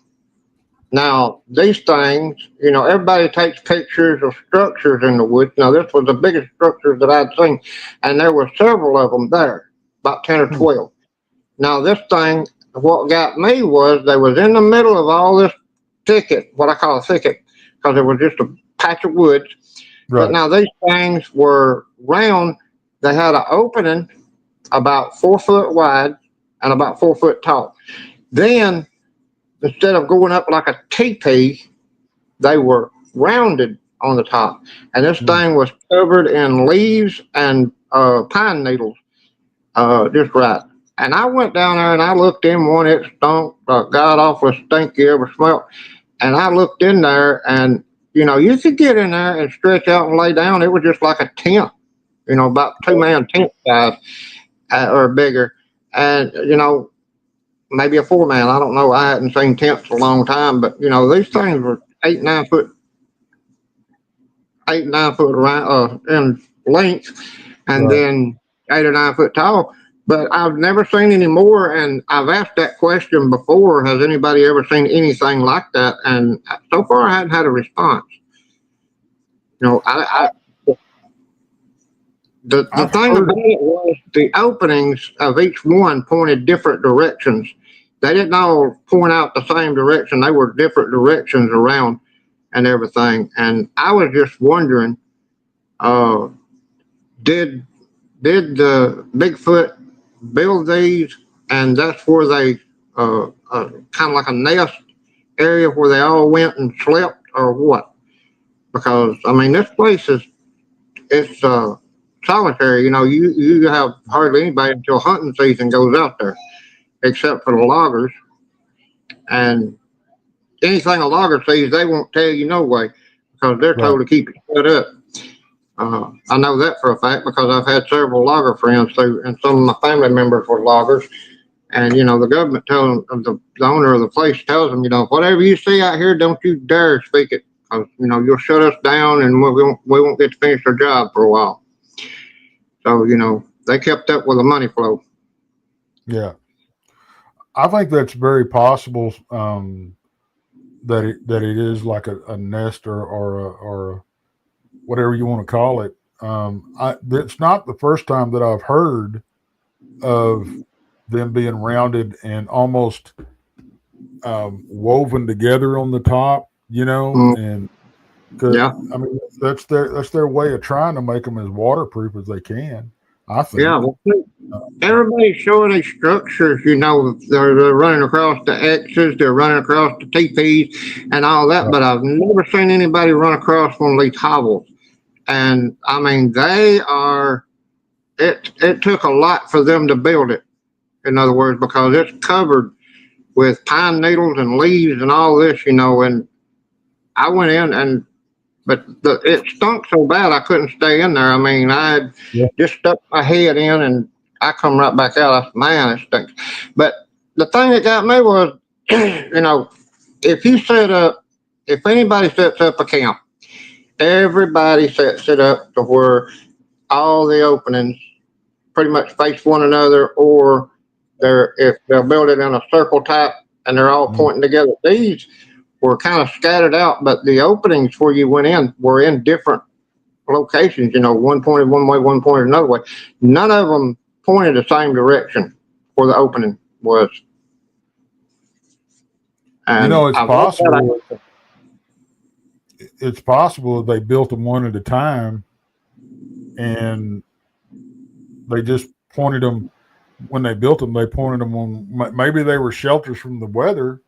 Now, these things, everybody takes pictures of structures in the woods. Now, this was the biggest structure that I'd seen, and there were several of them there, about 10 or 12. Now, this thing, what got me was they was in the middle of all this thicket, what I call a thicket, because it was just a patch of woods. Right. But now these things were round. They had an opening about 4 foot wide and about 4 foot tall. Then, instead of going up like a teepee, they were rounded on the top. And this thing was covered in leaves and pine needles, just right. And I went down there and I looked in one. It stunk, god awful stink you ever smelled. And I looked in there, and you could get in there and stretch out and lay down. It was just like a tent, about 2-man tent size or bigger, and maybe a 4-man. I don't know. I hadn't seen tents in a long time, but these things were 8, 9 foot around in length, and then 8 or 9 foot tall. But I've never seen any more, and I've asked that question before. Has anybody ever seen anything like that? And so far, I hadn't had a response. The thing about it was the openings of each one pointed different directions. They didn't all point out the same direction. They were different directions around and everything. And I was just wondering, did the Bigfoot build these, and that's where they kind of like a nest area where they all went and slept, or what? Because this place it's solitary. You have hardly anybody until hunting season goes out there, except for the loggers. And anything a logger sees, they won't tell you no way, because they're told to keep it shut up. I know that for a fact because I've had several logger friends too, and some of my family members were loggers. And the government tells them, the owner of the place tells them, whatever you see out here, don't you dare speak it, because you'll shut us down, and we won't get to finish our job for a while. So they kept up with the money flow. Yeah, I think that's very possible. That it is like a nest or whatever you want to call it. It's not the first time that I've heard of them being rounded and almost woven together on the top, and that's their way of trying to make them as waterproof as they can, I think. Yeah, well, everybody's showing these structures, they're running across the X's, they're running across the TPs and all that, but I've never seen anybody run across one of these hovels. And they are, it took a lot for them to build it, in other words, because it's covered with pine needles and leaves and all this, and I went in but it stunk so bad I couldn't stay in there. I had just stuck my head in and I come right back out. I said, man, it stinks. But the thing that got me was, if anybody sets up a camp, everybody sets it up to where all the openings pretty much face one another, or if they'll build it in a circle type and they're all pointing together. These were kind of scattered out, but the openings where you went in were in different locations. One pointed one way, one pointed another way. None of them pointed the same direction where the opening was. And it's possible. It's possible they built them one at a time, and they just pointed them when they built them. They pointed them on. Maybe they were shelters from the weather,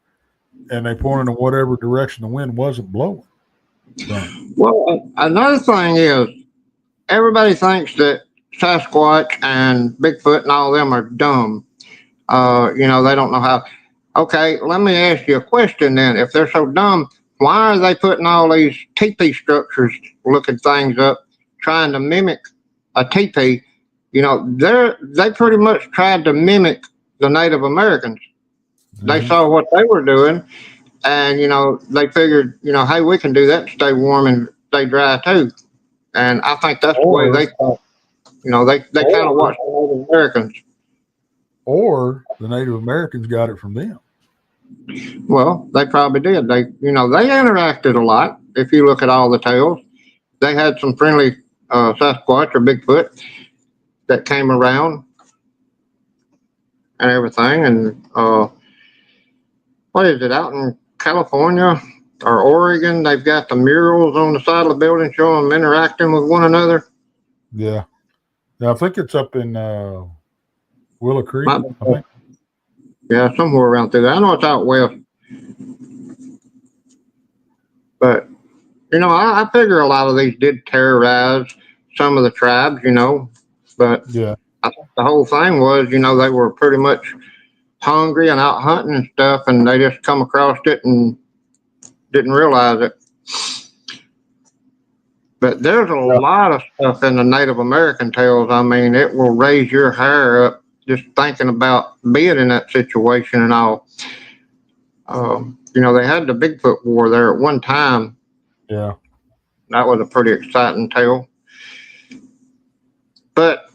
and they pointed in whatever direction the wind wasn't blowing. Right. Well, another thing is everybody thinks that Sasquatch and Bigfoot and all of them are dumb. They don't know how. Okay, let me ask you a question then. If they're so dumb, why are they putting all these teepee structures looking things up, trying to mimic a teepee? They pretty much tried to mimic the Native Americans. Mm-hmm. They saw what they were doing, and they figured, hey, we can do that to stay warm and stay dry too. And I think that's the way they thought. They kind of watched the Native Americans. Or the Native Americans got it from them. Well, they probably did. They interacted a lot. If you look at all the tales, they had some friendly Sasquatch or Bigfoot that came around and everything. And what is it, out in California or Oregon? They've got the murals on the side of the building showing them interacting with one another. Yeah. I think it's up in Willow Creek, I think. Yeah, somewhere around through there. I know it's out west. But, I figure a lot of these did terrorize some of the tribes, But yeah, I think the whole thing was, they were pretty much hungry and out hunting and stuff, and they just come across it and didn't realize it. But there's a lot of stuff in the Native American tales. I mean, it will raise your hair up just thinking about being in that situation and all. They had the Bigfoot War there at one time. Yeah. That was a pretty exciting tale. But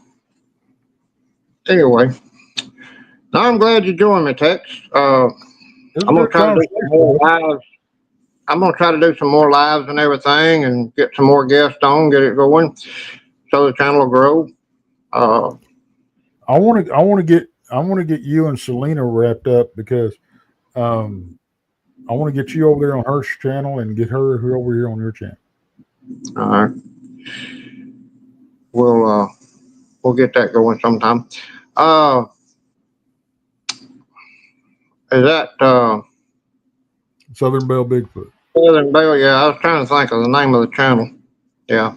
anyway, now I'm glad you joined me, Tex. I'm going to try to do some more lives. I'm going to try to do some more lives and everything and get some more guests on, get it going so the channel will grow. I want to get you and Selena wrapped up because I want to get you over there on her channel and get her over here on your channel. All right. We'll get that going sometime. Is that Southern Belle Bigfoot? Southern Belle, yeah. I was trying to think of the name of the channel. Yeah.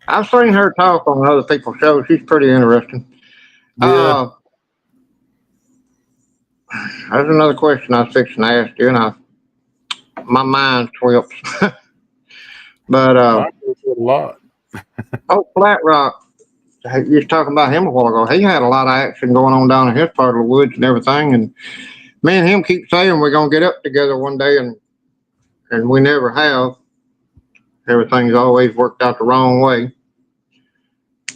I've seen her talk on other people's shows. She's pretty interesting. Yeah. There's another question I was fixing to ask you, and my mind slips. But a lot. Flat Rock. You was talking about him a while ago. He had a lot of action going on down in his part of the woods and everything. And me and him keep saying we're gonna get up together one day, and we never have. Everything's always worked out the wrong way.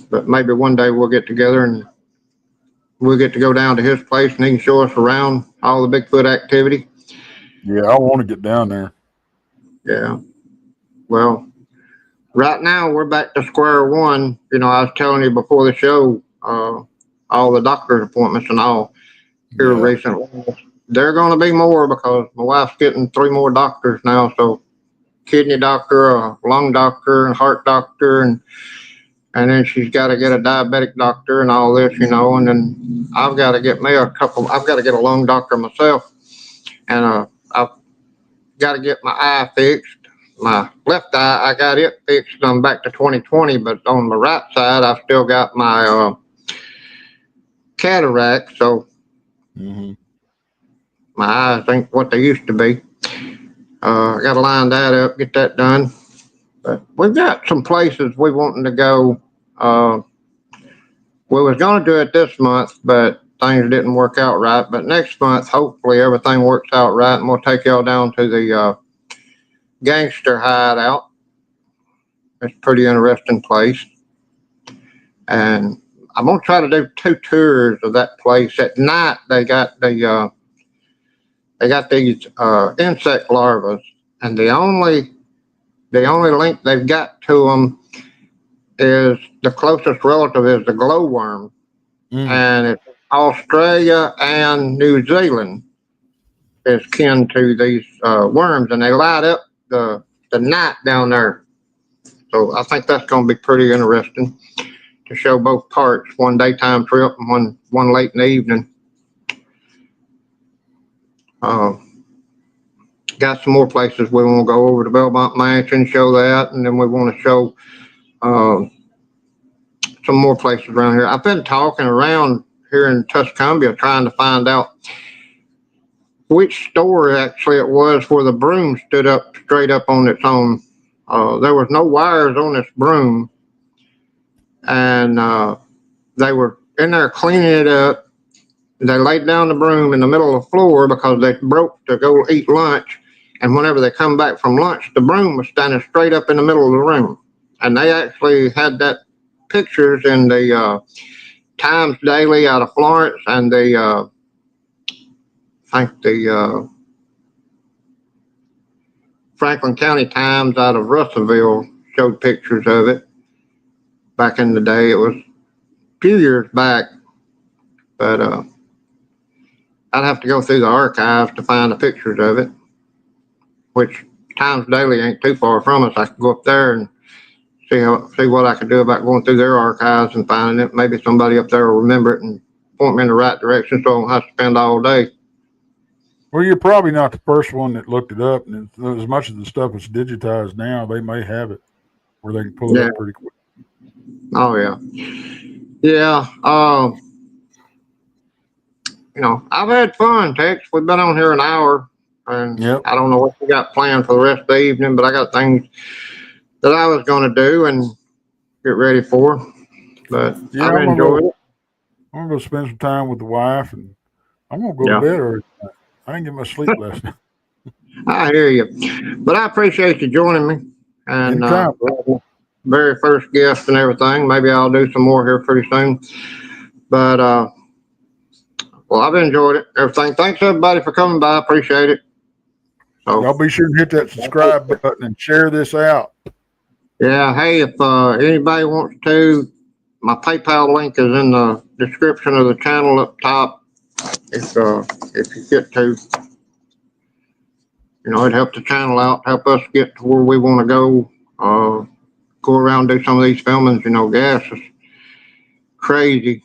But maybe one day we'll get together and we'll get to go down to his place and he can show us around all the Bigfoot activity. Yeah, I want to get down there. Yeah. Well, right now we're back to square one. I was telling you before the show, all the doctor's appointments and all here recently. There are going to be more because my wife's getting 3 more doctors now. So kidney doctor, a lung doctor, and heart doctor, and then she's got to get a diabetic doctor and all this, and then I've got to get me I've got to get a lung doctor myself, and I've got to get my eye fixed. My left eye, I got it fixed. I'm back to 20/20, but on the right side, I've still got my cataract, so my eyes ain't what they used to be. I got to line that up, get that done. But we've got some places we wanting to go. We was going to do it this month, but things didn't work out right. But next month, hopefully everything works out right, and we'll take y'all down to the Gangster Hideout. It's a pretty interesting place. And I'm gonna try to do 2 tours of that place at night. They got these insect larvae, and the only link they've got to them is the closest relative is the glowworm, and it's Australia and New Zealand is kin to these worms, and they light up the night down there. So I think that's going to be pretty interesting to show both parts, one daytime trip and one late in the evening. Got some more places we want to go over to Belmont Mansion, show that, and then we want to show some more places around here. I've been talking around here in Tuscumbia trying to find out which store actually it was where the broom stood up straight up on its own. There was no wires on this broom, and they were in there cleaning it up. They laid down the broom in the middle of the floor because they broke to go eat lunch, and whenever they come back from lunch, the broom was standing straight up in the middle of the room. And they actually had that pictures in the Times Daily out of Florence, and the I think the Franklin County Times out of Russellville showed pictures of it back in the day. It was a few years back, but I'd have to go through the archives to find the pictures of it, which Times Daily ain't too far from us. I could go up there and see what I could do about going through their archives and finding it. Maybe somebody up there will remember it and point me in the right direction so I don't have to spend all day. Well, you're probably not the first one that looked it up, and as much of the stuff is digitized now, they may have it where they can pull it up pretty quick. Oh yeah, yeah. I've had fun, Tex. We've been on here an hour, and I don't know what we got planned for the rest of the evening, but I got things that I was going to do and get ready for. But I've enjoyed it. I'm going to spend some time with the wife, and I'm going to go to bed early tonight. I didn't get much sleep last night. I hear you. But I appreciate you joining me. And very first guest and everything. Maybe I'll do some more here pretty soon. But, well, I've enjoyed it. Everything. Thanks, everybody, for coming by. I appreciate it. So, y'all be sure to hit that subscribe button and share this out. Yeah. Hey, if anybody wants to, my PayPal link is in the description of the channel up top. If you get to, it'd help the channel out, help us get to where we want to go. Go around and do some of these filmings. Gas is crazy.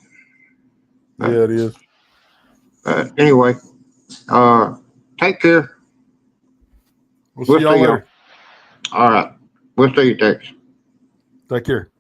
Yeah, it is. Anyway, take care. We'll see y'all later. All right. We'll see you, Tex. Take care.